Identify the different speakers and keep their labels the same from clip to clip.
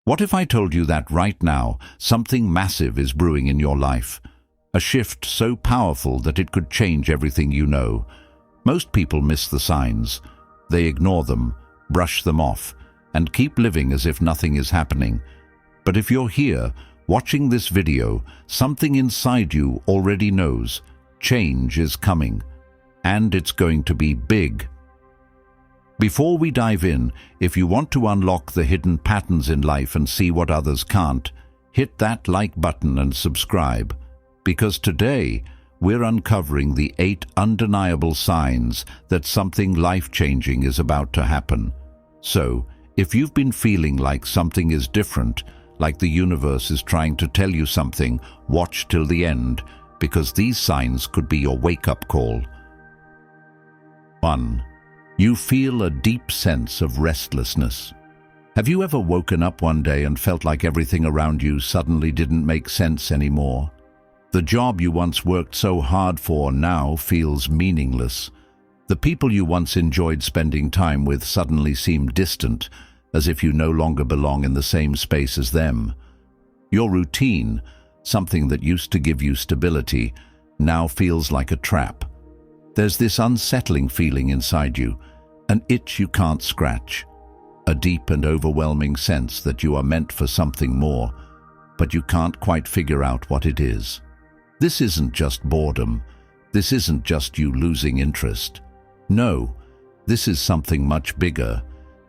Speaker 1: What if I told you that right now something massive is brewing in your life? A shift so powerful that it could change everything you know. Most people miss the signs. They ignore them, brush them off, and keep living as if nothing is happening. But if you're here, watching this video, something inside you already knows change is coming, and it's going to be big. Before we dive in, if you want to unlock the hidden patterns in life and see what others can't, hit that like button and subscribe, because today we're uncovering the 8 undeniable signs that something life-changing is about to happen. So, if you've been feeling like something is different, like the universe is trying to tell you something, watch till the end, because these signs could be your wake-up call. 1. You feel a deep sense of restlessness. Have you ever woken up one day and felt like everything around you suddenly didn't make sense anymore? The job you once worked so hard for now feels meaningless. The people you once enjoyed spending time with suddenly seem distant, as if you no longer belong in the same space as them. Your routine, something that used to give you stability, now feels like a trap. There's this unsettling feeling inside you, an itch you can't scratch, a deep and overwhelming sense that you are meant for something more, but you can't quite figure out what it is. This isn't just boredom. This isn't just you losing interest. No, this is something much bigger.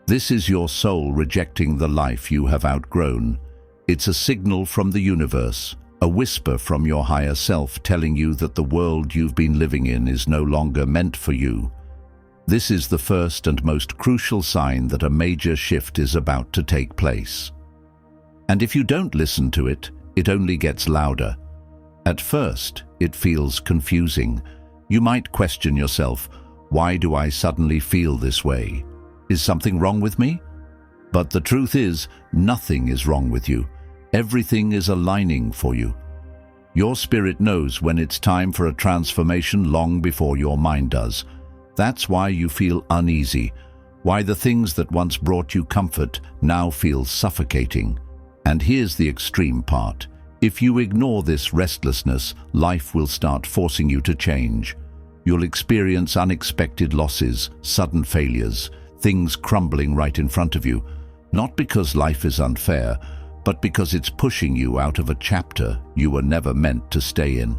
Speaker 1: This is your soul rejecting the life you have outgrown. It's a signal from the universe, a whisper from your higher self telling you that the world you've been living in is no longer meant for you. This is the first and most crucial sign that a major shift is about to take place. And if you don't listen to it, it only gets louder. At first, it feels confusing. You might question yourself, why do I suddenly feel this way? Is something wrong with me? But the truth is, nothing is wrong with you. Everything is aligning for you. Your spirit knows when it's time for a transformation long before your mind does. That's why you feel uneasy, why the things that once brought you comfort now feel suffocating. And here's the extreme part. If you ignore this restlessness, life will start forcing you to change. You'll experience unexpected losses, sudden failures, things crumbling right in front of you, not because life is unfair, but because it's pushing you out of a chapter you were never meant to stay in.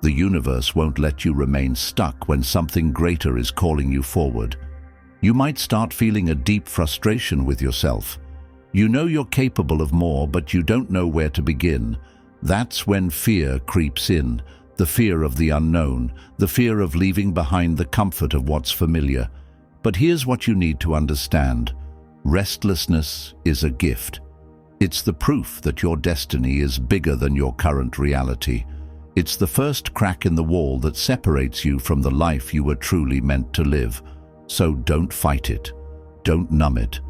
Speaker 1: The universe won't let you remain stuck when something greater is calling you forward. You might start feeling a deep frustration with yourself. You know you're capable of more, but you don't know where to begin. That's when fear creeps in, the fear of the unknown, the fear of leaving behind the comfort of what's familiar. But here's what you need to understand. Restlessness is a gift. It's the proof that your destiny is bigger than your current reality. It's the first crack in the wall that separates you from the life you were truly meant to live. So don't fight it. Don't numb it.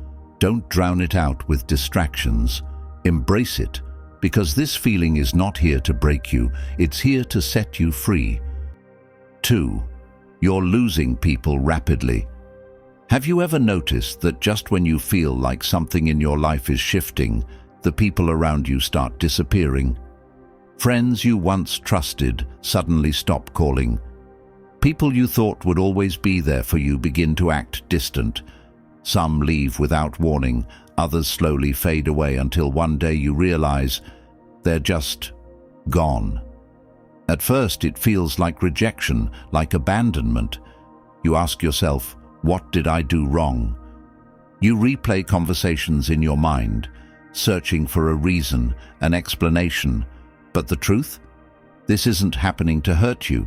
Speaker 1: Don't drown it out with distractions. Embrace it, because this feeling is not here to break you. It's here to set you free. 2. You're losing people rapidly. Have you ever noticed that just when you feel like something in your life is shifting, the people around you start disappearing? Friends you once trusted suddenly stop calling. People you thought would always be there for you begin to act distant. Some leave without warning, others slowly fade away until one day you realize they're just gone. At first it feels like rejection, like abandonment. You ask yourself, what did I do wrong? You replay conversations in your mind, searching for a reason, an explanation. But the truth? This isn't happening to hurt you.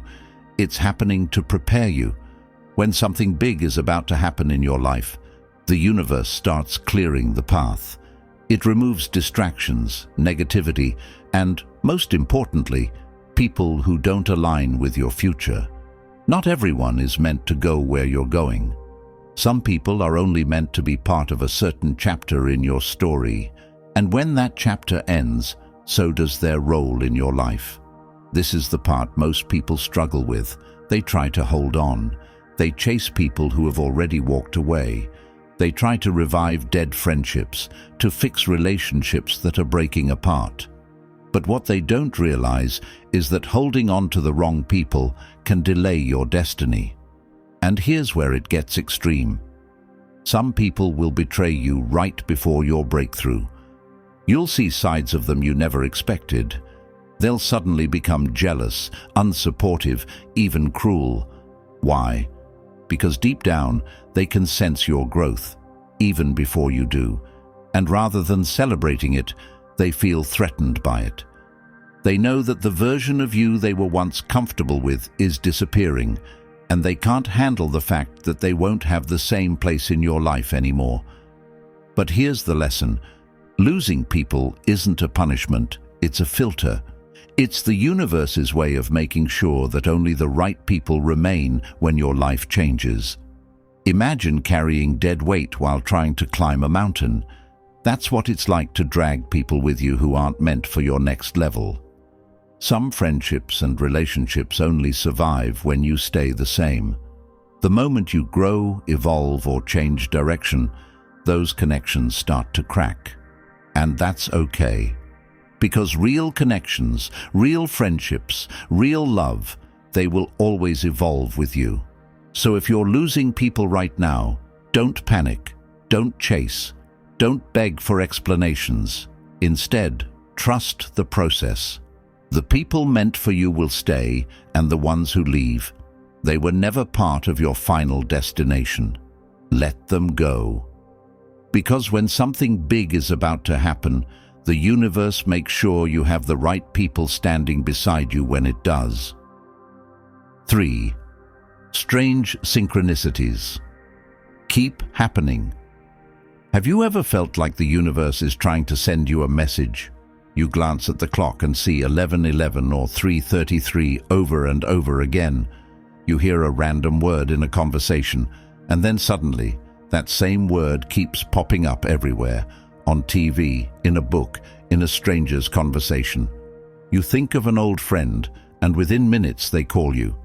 Speaker 1: It's happening to prepare you. When something big is about to happen in your life, the universe starts clearing the path. It removes distractions, negativity, and, most importantly, people who don't align with your future. Not everyone is meant to go where you're going. Some people are only meant to be part of a certain chapter in your story, and when that chapter ends, so does their role in your life. This is the part most people struggle with. They try to hold on. They chase people who have already walked away. They try to revive dead friendships, to fix relationships that are breaking apart. But what they don't realize is that holding on to the wrong people can delay your destiny. And here's where it gets extreme. Some people will betray you right before your breakthrough. You'll see sides of them you never expected. They'll suddenly become jealous, unsupportive, even cruel. Why? Because deep down, they can sense your growth, even before you do. And rather than celebrating it, they feel threatened by it. They know that the version of you they were once comfortable with is disappearing, and they can't handle the fact that they won't have the same place in your life anymore. But here's the lesson. Losing people isn't a punishment, it's a filter. It's the universe's way of making sure that only the right people remain when your life changes. Imagine carrying dead weight while trying to climb a mountain. That's what it's like to drag people with you who aren't meant for your next level. Some friendships and relationships only survive when you stay the same. The moment you grow, evolve, or change direction, those connections start to crack. And that's okay. Because real connections, real friendships, real love, they will always evolve with you. So if you're losing people right now, don't panic, don't chase, don't beg for explanations. Instead, trust the process. The people meant for you will stay, and the ones who leave, they were never part of your final destination. Let them go. Because when something big is about to happen, the universe makes sure you have the right people standing beside you when it does. 3. Strange synchronicities. Keep happening. Have you ever felt like the universe is trying to send you a message? You glance at the clock and see 11:11 or 3:33 over and over again. You hear a random word in a conversation, and then suddenly, that same word keeps popping up everywhere, on TV, in a book, in a stranger's conversation. You think of an old friend, and within minutes they call you.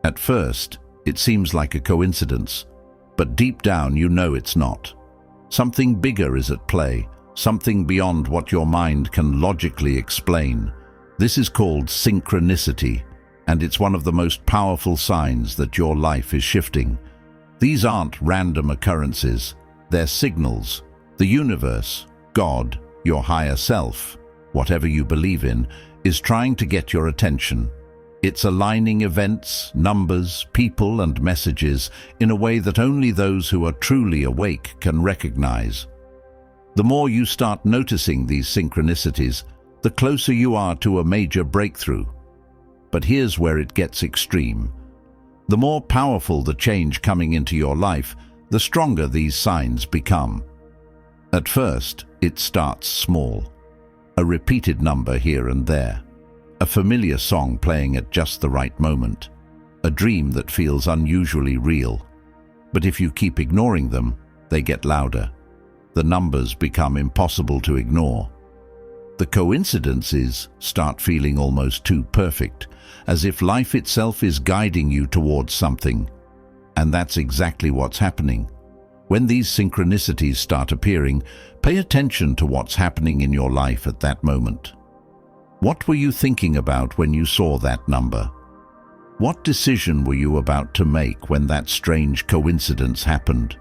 Speaker 1: At first, it seems like a coincidence, but deep down you know it's not. Something bigger is at play, something beyond what your mind can logically explain. This is called synchronicity, and it's one of the most powerful signs that your life is shifting. These aren't random occurrences, they're signals. The universe, God, your higher self, whatever you believe in, is trying to get your attention. It's aligning events, numbers, people, and messages in a way that only those who are truly awake can recognize. The more you start noticing these synchronicities, the closer you are to a major breakthrough. But here's where it gets extreme. The more powerful the change coming into your life, the stronger these signs become. At first, it starts small. A repeated number here and there. A familiar song playing at just the right moment. A dream that feels unusually real. But if you keep ignoring them, they get louder. The numbers become impossible to ignore. The coincidences start feeling almost too perfect, as if life itself is guiding you towards something. And that's exactly what's happening. When these synchronicities start appearing, pay attention to what's happening in your life at that moment. What were you thinking about when you saw that number? What decision were you about to make when that strange coincidence happened?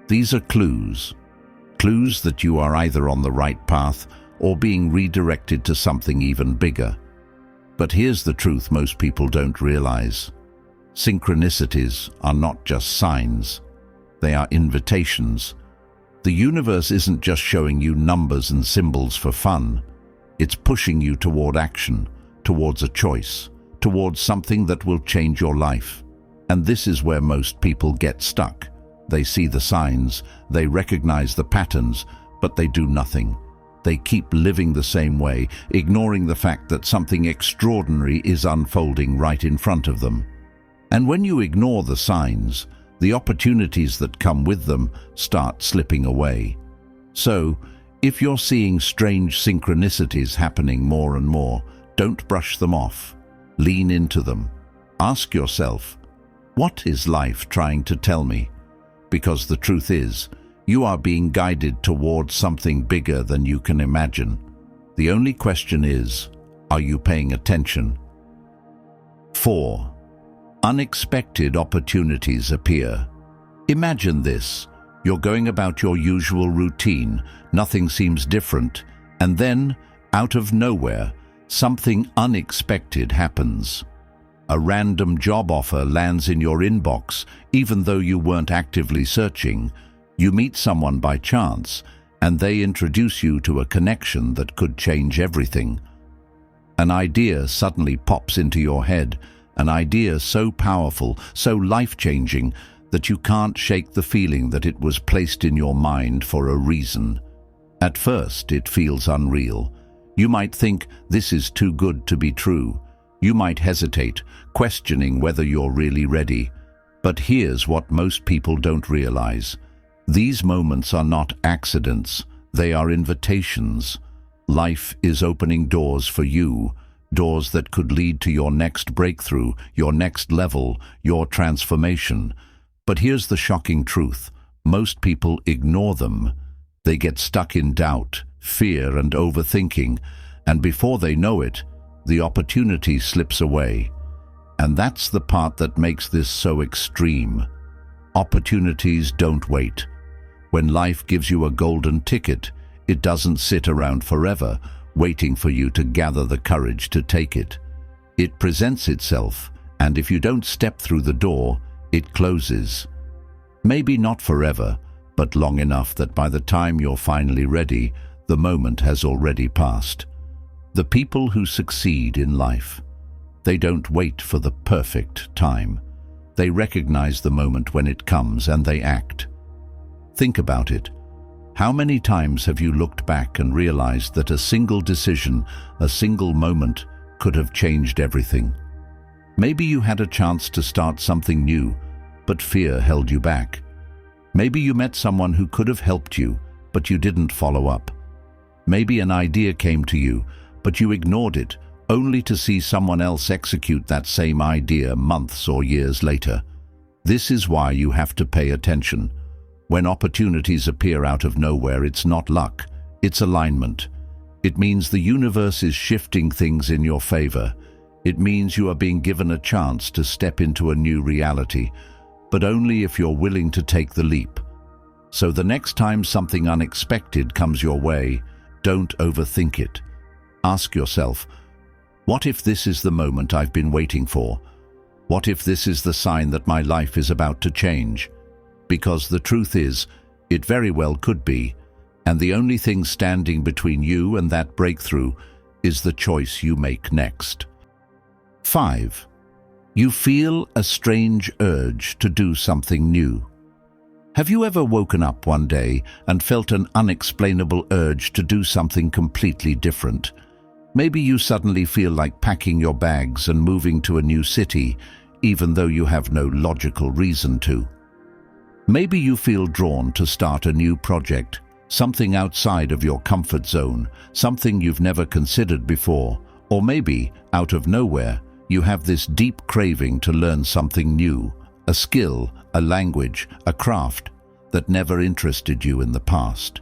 Speaker 1: These are clues. Clues that you are either on the right path or being redirected to something even bigger. But here's the truth most people don't realize. Synchronicities are not just signs. They are invitations. The universe isn't just showing you numbers and symbols for fun. It's pushing you toward action, towards a choice, towards something that will change your life. And this is where most people get stuck. They see the signs, they recognize the patterns, but they do nothing. They keep living the same way, ignoring the fact that something extraordinary is unfolding right in front of them. And when you ignore the signs, the opportunities that come with them start slipping away. So, if you're seeing strange synchronicities happening more and more, don't brush them off. Lean into them. Ask yourself, what is life trying to tell me? Because the truth is, You are being guided towards something bigger than you can imagine. The only question is, are you paying attention? 4. Unexpected opportunities appear. Imagine this. You're going about your usual routine, nothing seems different, and then, out of nowhere, something unexpected happens. A random job offer lands in your inbox, even though you weren't actively searching. You meet someone by chance, and they introduce you to a connection that could change everything. An idea suddenly pops into your head, an idea so powerful, so life-changing, that you can't shake the feeling that it was placed in your mind for a reason. At first, it feels unreal. You might think, this is too good to be true. You might hesitate, questioning whether you're really ready. But here's what most people don't realize. These moments are not accidents, they are invitations. Life is opening doors for you, doors that could lead to your next breakthrough, your next level, your transformation. But here's the shocking truth. Most people ignore them. They get stuck in doubt, fear, and overthinking, and before they know it, the opportunity slips away. And that's the part that makes this so extreme. Opportunities don't wait. When life gives you a golden ticket, it doesn't sit around forever, waiting for you to gather the courage to take it. It presents itself, and if you don't step through the door, it closes. Maybe not forever, but long enough that by the time you're finally ready, the moment has already passed. The people who succeed in life, they don't wait for the perfect time. They recognize the moment when it comes and they act. Think about it. How many times have you looked back and realized that a single decision, a single moment, could have changed everything? Maybe you had a chance to start something new, but fear held you back. Maybe you met someone who could have helped you, but you didn't follow up. Maybe an idea came to you, but you ignored it, only to see someone else execute that same idea months or years later. This is why you have to pay attention. When opportunities appear out of nowhere, it's not luck, it's alignment. It means the universe is shifting things in your favor. It means you are being given a chance to step into a new reality, but only if you're willing to take the leap. So the next time something unexpected comes your way, don't overthink it. Ask yourself, what if this is the moment I've been waiting for? What if this is the sign that my life is about to change? Because the truth is, it very well could be, and the only thing standing between you and that breakthrough is the choice you make next. 5. You feel a strange urge to do something new. Have you ever woken up one day and felt an unexplainable urge to do something completely different? Maybe you suddenly feel like packing your bags and moving to a new city, even though you have no logical reason to. Maybe you feel drawn to start a new project, something outside of your comfort zone, something you've never considered before, or maybe, out of nowhere, you have this deep craving to learn something new, a skill, a language, a craft that never interested you in the past.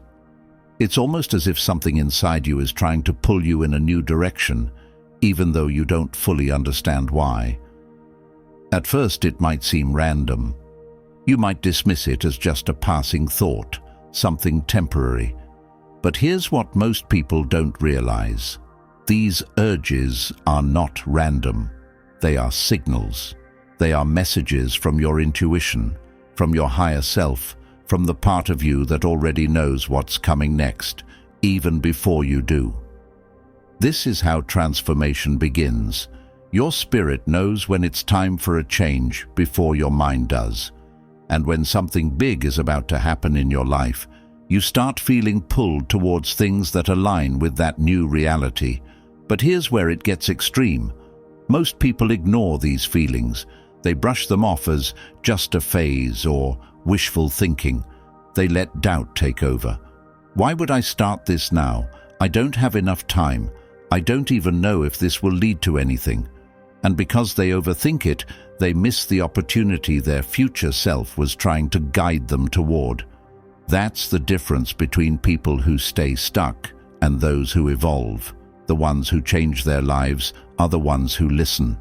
Speaker 1: It's almost as if something inside you is trying to pull you in a new direction, even though you don't fully understand why. At first, it might seem random. You might dismiss it as just a passing thought, something temporary. But here's what most people don't realize. These urges are not random. They are signals. They are messages from your intuition, from your higher self, from the part of you that already knows what's coming next, even before you do. This is how transformation begins. Your spirit knows when it's time for a change before your mind does. And when something big is about to happen in your life, you start feeling pulled towards things that align with that new reality. But here's where it gets extreme. Most people ignore these feelings. They brush them off as just a phase or wishful thinking. They let doubt take over. Why would I start this now? I don't have enough time. I don't even know if this will lead to anything. And because they overthink it, they miss the opportunity their future self was trying to guide them toward. That's the difference between people who stay stuck and those who evolve. The ones who change their lives are the ones who listen.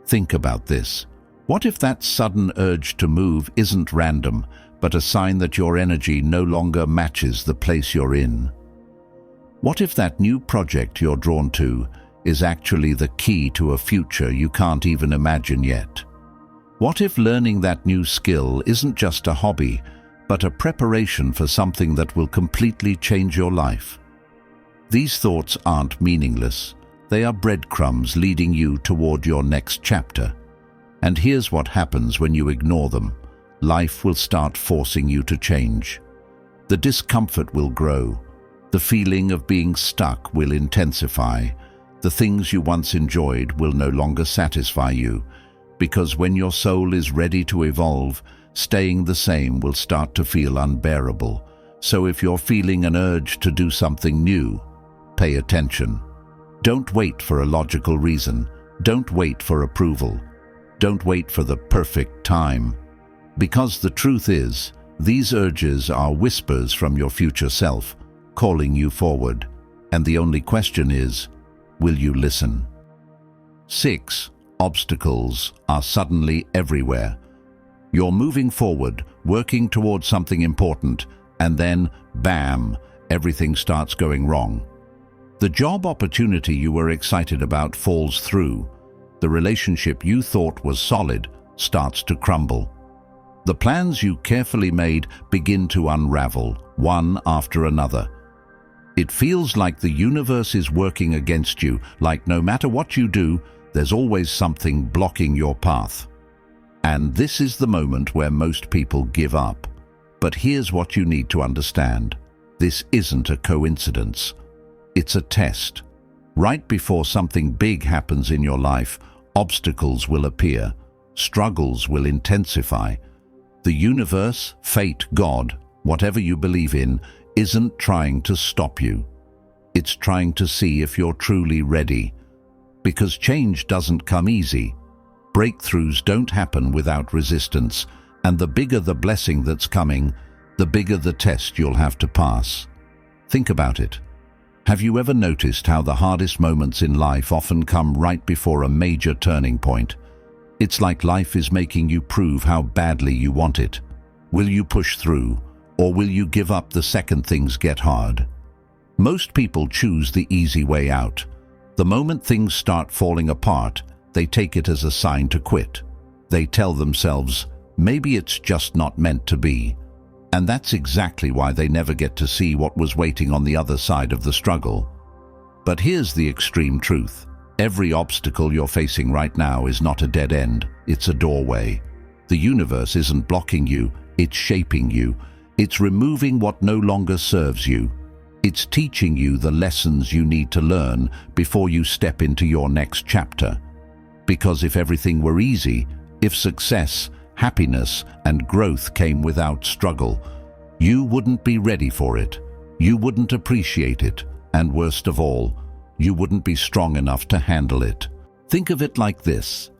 Speaker 1: Think about this. What if that sudden urge to move isn't random, but a sign that your energy no longer matches the place you're in? What if that new project you're drawn to is actually the key to a future you can't even imagine yet? What if learning that new skill isn't just a hobby, but a preparation for something that will completely change your life? These thoughts aren't meaningless. They are breadcrumbs leading you toward your next chapter. And here's what happens when you ignore them. Life will start forcing you to change. The discomfort will grow. The feeling of being stuck will intensify. The things you once enjoyed will no longer satisfy you, because when your soul is ready to evolve, staying the same will start to feel unbearable. So if you're feeling an urge to do something new, pay attention. Don't wait for a logical reason. Don't wait for approval. Don't wait for the perfect time. Because the truth is, these urges are whispers from your future self, calling you forward. And the only question is, will you listen? 6. Obstacles are suddenly everywhere. You're moving forward, working towards something important, and then, bam, everything starts going wrong. The job opportunity you were excited about falls through. The relationship you thought was solid starts to crumble. The plans you carefully made begin to unravel, one after another. It feels like the universe is working against you, like no matter what you do, there's always something blocking your path. And this is the moment where most people give up. But here's what you need to understand. This isn't a coincidence. It's a test. Right before something big happens in your life, obstacles will appear. Struggles will intensify. The universe, fate, God, whatever you believe in, isn't trying to stop you. It's trying to see if you're truly ready. Because change doesn't come easy. Breakthroughs don't happen without resistance, and the bigger the blessing that's coming, the bigger the test you'll have to pass. Think about it. Have you ever noticed how the hardest moments in life often come right before a major turning point? It's like life is making you prove how badly you want it. Will you push through, or will you give up the second things get hard? Most people choose the easy way out. The moment things start falling apart, they take it as a sign to quit. They tell themselves, maybe it's just not meant to be. And that's exactly why they never get to see what was waiting on the other side of the struggle. But here's the extreme truth. Every obstacle you're facing right now is not a dead end, it's a doorway. The universe isn't blocking you, it's shaping you. It's removing what no longer serves you. It's teaching you the lessons you need to learn before you step into your next chapter. Because if everything were easy, if success, happiness, and growth came without struggle, you wouldn't be ready for it. You wouldn't appreciate it. And worst of all, you wouldn't be strong enough to handle it. Think of it like this.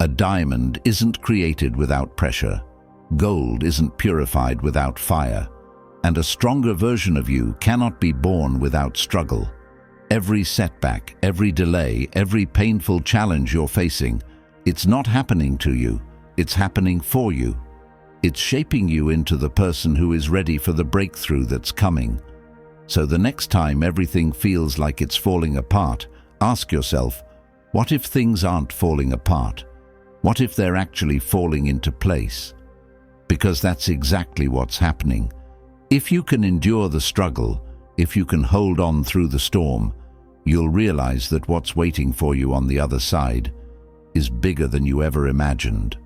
Speaker 1: A diamond isn't created without pressure. Gold isn't purified without fire. And a stronger version of you cannot be born without struggle. Every setback, every delay, every painful challenge you're facing, it's not happening to you, it's happening for you. It's shaping you into the person who is ready for the breakthrough that's coming. So the next time everything feels like it's falling apart, ask yourself, what if things aren't falling apart? What if they're actually falling into place? Because that's exactly what's happening. If you can endure the struggle, if you can hold on through the storm, you'll realize that what's waiting for you on the other side is bigger than you ever imagined.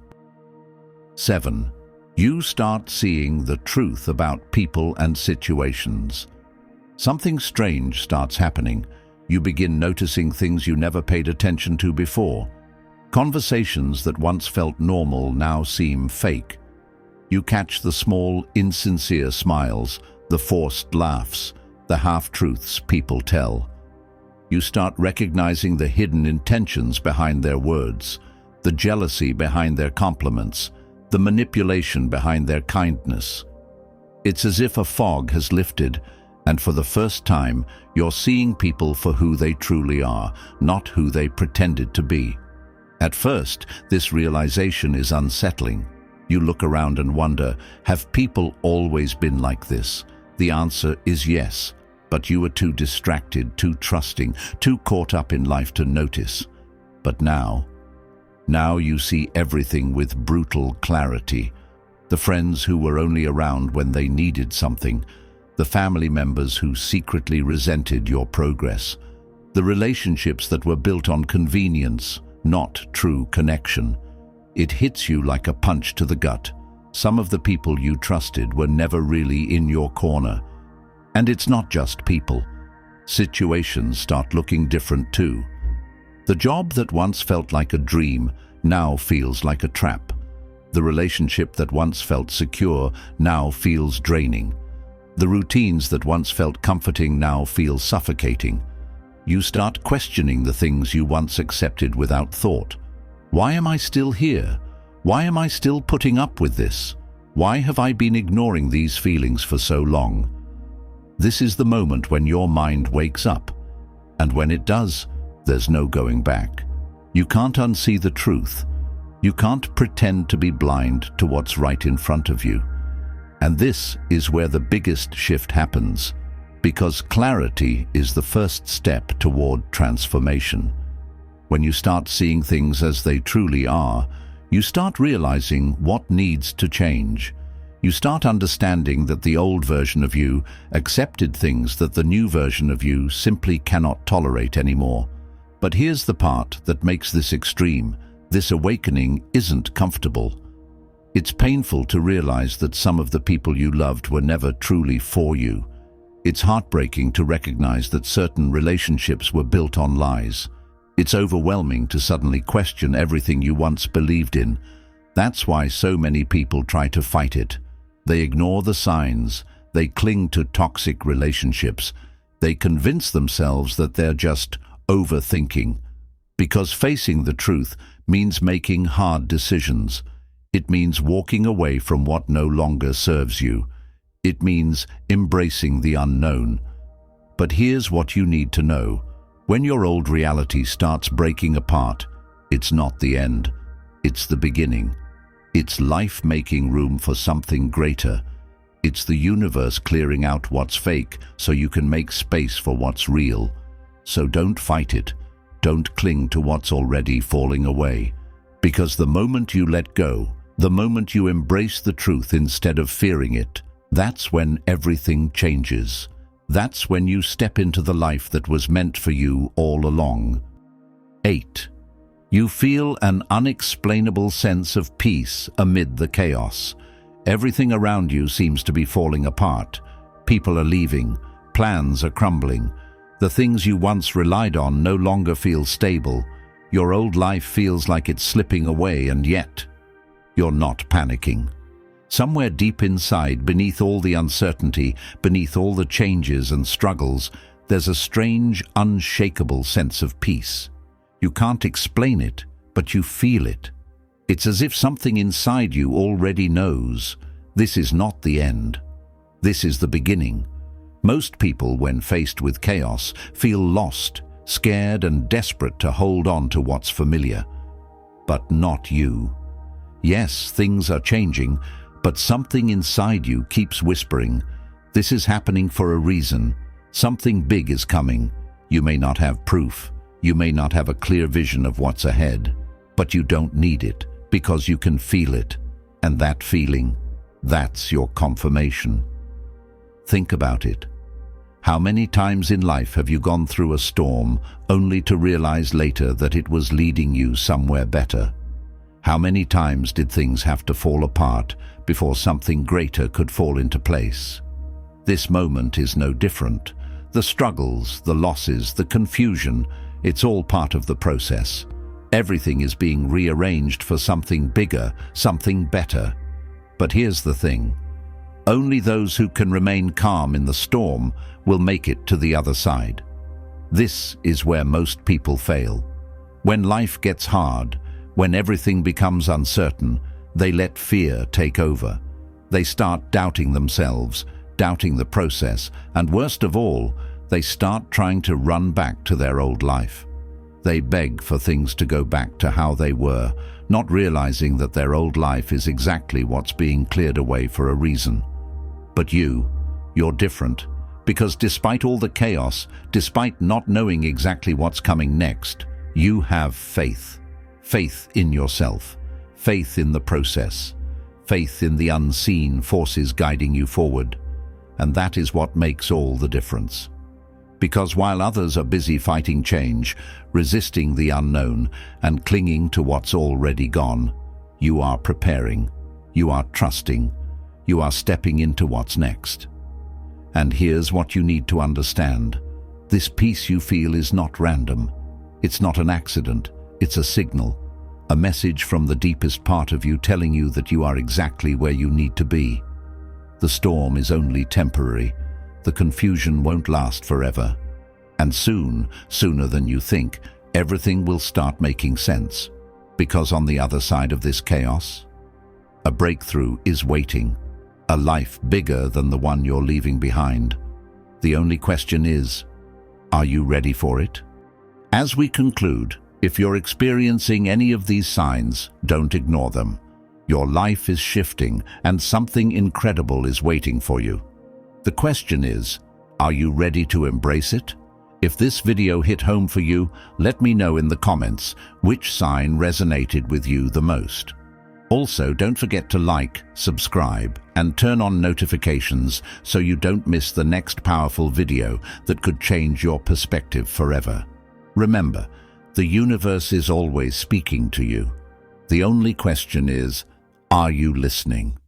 Speaker 1: 7. You start seeing the truth about people and situations. Something strange starts happening. You begin noticing things you never paid attention to before. Conversations that once felt normal now seem fake. You catch the small, insincere smiles, the forced laughs, the half-truths people tell. You start recognizing the hidden intentions behind their words, the jealousy behind their compliments, the manipulation behind their kindness. It's as if a fog has lifted, and for the first time, you're seeing people for who they truly are, not who they pretended to be. At first, this realization is unsettling. You look around and wonder, have people always been like this? The answer is yes, but you were too distracted, too trusting, too caught up in life to notice. But now you see everything with brutal clarity. The friends who were only around when they needed something, the family members who secretly resented your progress, the relationships that were built on convenience, not true connection. It hits you like a punch to the gut. Some of the people you trusted were never really in your corner. And it's not just people. Situations start looking different too. The job that once felt like a dream now feels like a trap. The relationship that once felt secure now feels draining. The routines that once felt comforting now feel suffocating. You start questioning the things you once accepted without thought. Why am I still here? Why am I still putting up with this? Why have I been ignoring these feelings for so long? This is the moment when your mind wakes up. And when it does, there's no going back. You can't unsee the truth. You can't pretend to be blind to what's right in front of you. And this is where the biggest shift happens, because clarity is the first step toward transformation. When you start seeing things as they truly are, you start realizing what needs to change. You start understanding that the old version of you accepted things that the new version of you simply cannot tolerate anymore. But here's the part that makes this extreme. This awakening isn't comfortable. It's painful to realize that some of the people you loved were never truly for you. It's heartbreaking to recognize that certain relationships were built on lies. It's overwhelming to suddenly question everything you once believed in. That's why so many people try to fight it. They ignore the signs. They cling to toxic relationships. They convince themselves that they're just overthinking. Because facing the truth means making hard decisions. It means walking away from what no longer serves you. It means embracing the unknown. But here's what you need to know. When your old reality starts breaking apart, it's not the end. It's the beginning. It's life making room for something greater. It's the universe clearing out what's fake so you can make space for what's real. So don't fight it. Don't cling to what's already falling away. Because the moment you let go, the moment you embrace the truth instead of fearing it, that's when everything changes. That's when you step into the life that was meant for you all along. 8. You feel an unexplainable sense of peace amid the chaos. Everything around you seems to be falling apart. People are leaving. Plans are crumbling. The things you once relied on no longer feel stable. Your old life feels like it's slipping away, and yet you're not panicking. Somewhere deep inside, beneath all the uncertainty, beneath all the changes and struggles, there's a strange, unshakable sense of peace. You can't explain it, but you feel it. It's as if something inside you already knows. This is not the end. This is the beginning. Most people, when faced with chaos, feel lost, scared and desperate to hold on to what's familiar. But not you. Yes, things are changing, but something inside you keeps whispering, this is happening for a reason. Something big is coming. You may not have proof. You may not have a clear vision of what's ahead, but you don't need it because you can feel it. And that feeling, that's your confirmation. Think about it. How many times in life have you gone through a storm only to realize later that it was leading you somewhere better? How many times did things have to fall apart before something greater could fall into place? This moment is no different. The struggles, the losses, the confusion, it's all part of the process. Everything is being rearranged for something bigger, something better. But here's the thing. Only those who can remain calm in the storm will make it to the other side. This is where most people fail. When life gets hard, when everything becomes uncertain, they let fear take over. They start doubting themselves, doubting the process, and worst of all, they start trying to run back to their old life. They beg for things to go back to how they were, not realizing that their old life is exactly what's being cleared away for a reason. But you're different, because despite all the chaos, despite not knowing exactly what's coming next, you have faith. Faith in yourself, faith in the process, faith in the unseen forces guiding you forward. And that is what makes all the difference. Because while others are busy fighting change, resisting the unknown, and clinging to what's already gone, you are preparing, you are trusting, you are stepping into what's next. And here's what you need to understand. This peace you feel is not random. It's not an accident. It's a signal, a message from the deepest part of you telling you that you are exactly where you need to be. The storm is only temporary. The confusion won't last forever. And soon, sooner than you think, everything will start making sense. Because on the other side of this chaos, a breakthrough is waiting. A life bigger than the one you're leaving behind. The only question is, are you ready for it? As we conclude, if you're experiencing any of these signs, don't ignore them. Your life is shifting and something incredible is waiting for you. The question is, are you ready to embrace it? If this video hit home for you, let me know in the comments which sign resonated with you the most. Also, don't forget to like, subscribe, and turn on notifications so you don't miss the next powerful video that could change your perspective forever. Remember, the universe is always speaking to you. The only question is, are you listening?